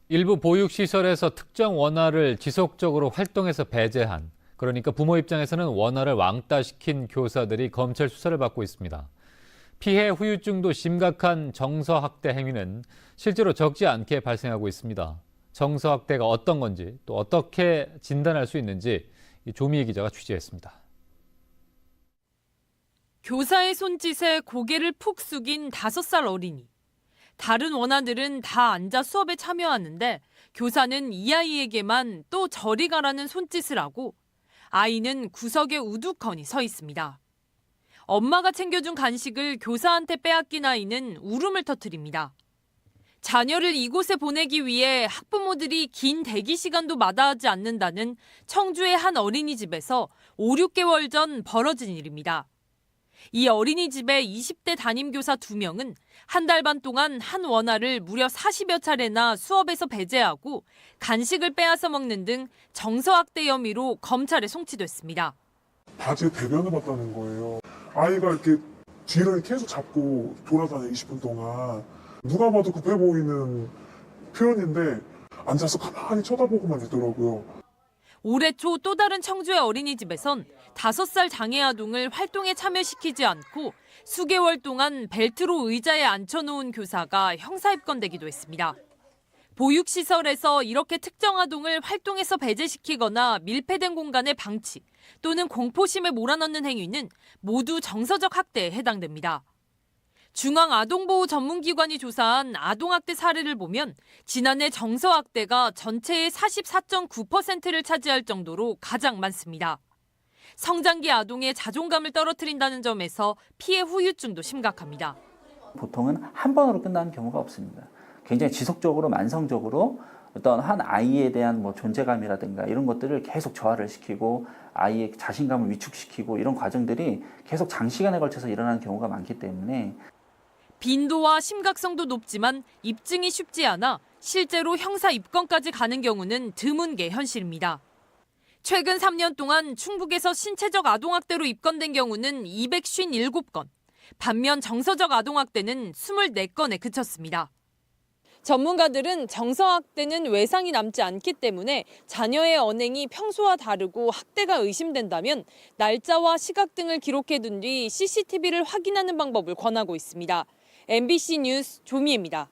일부 보육시설에서 특정 원화를 지속적으로 활동해서 배제한, 그러니까 부모 입장에서는 원화를 왕따시킨 교사들이 검찰 수사를 받고 있습니다. 피해 후유증도 심각한 정서학대 행위는 실제로 적지 않게 발생하고 있습니다. 정서학대가 어떤 건지 또 어떻게 진단할 수 있는지 조미애 기자가 취재했습니다. 교사의 손짓에 고개를 푹 숙인 5살 어린이. 다른 원아들은 다 앉아 수업에 참여하는데 교사는 이 아이에게만 또 저리 가라는 손짓을 하고 아이는 구석에 우두커니 서 있습니다. 엄마가 챙겨준 간식을 교사한테 빼앗긴 아이는 울음을 터뜨립니다. 자녀를 이곳에 보내기 위해 학부모들이 긴 대기 시간도 마다하지 않는다는 청주의 한 어린이집에서 5, 6개월 전 벌어진 일입니다. 이 어린이집의 20대 담임교사 2명은 한 달 반 동안 한 원아를 무려 40여 차례나 수업에서 배제하고 간식을 빼앗아 먹는 등 정서학대 혐의로 검찰에 송치됐습니다. 바지에 대변을 봤다는 거예요. 아이가 이렇게 뒤를 계속 잡고 돌아다녀 20분 동안. 누가 봐도 급해 보이는 표현인데 앉아서 가만히 쳐다보고만 있더라고요. 올해 초 또 다른 청주의 어린이집에선 5살 장애 아동을 활동에 참여시키지 않고 수개월 동안 벨트로 의자에 앉혀놓은 교사가 형사 입건되기도 했습니다. 보육시설에서 이렇게 특정 아동을 활동에서 배제시키거나 밀폐된 공간에 방치 또는 공포심에 몰아넣는 행위는 모두 정서적 학대에 해당됩니다. 중앙아동보호전문기관이 조사한 아동학대 사례를 보면 지난해 정서학대가 전체의 44.9%를 차지할 정도로 가장 많습니다. 성장기 아동의 자존감을 떨어뜨린다는 점에서 피해 후유증도 심각합니다. 보통은 한 번으로 끝나는 경우가 없습니다. 굉장히 지속적으로 만성적으로 어떤 한 아이에 대한 존재감이라든가 이런 것들을 계속 저하를 시키고 아이의 자신감을 위축시키고 이런 과정들이 계속 장시간에 걸쳐서 일어나는 경우가 많기 때문에 빈도와 심각성도 높지만 입증이 쉽지 않아 실제로 형사 입건까지 가는 경우는 드문 게 현실입니다. 최근 3년 동안 충북에서 신체적 아동학대로 입건된 경우는 257건, 반면 정서적 아동학대는 24건에 그쳤습니다. 전문가들은 정서학대는 외상이 남지 않기 때문에 자녀의 언행이 평소와 다르고 학대가 의심된다면 날짜와 시각 등을 기록해둔 뒤 CCTV를 확인하는 방법을 권하고 있습니다. MBC 뉴스 조미애입니다.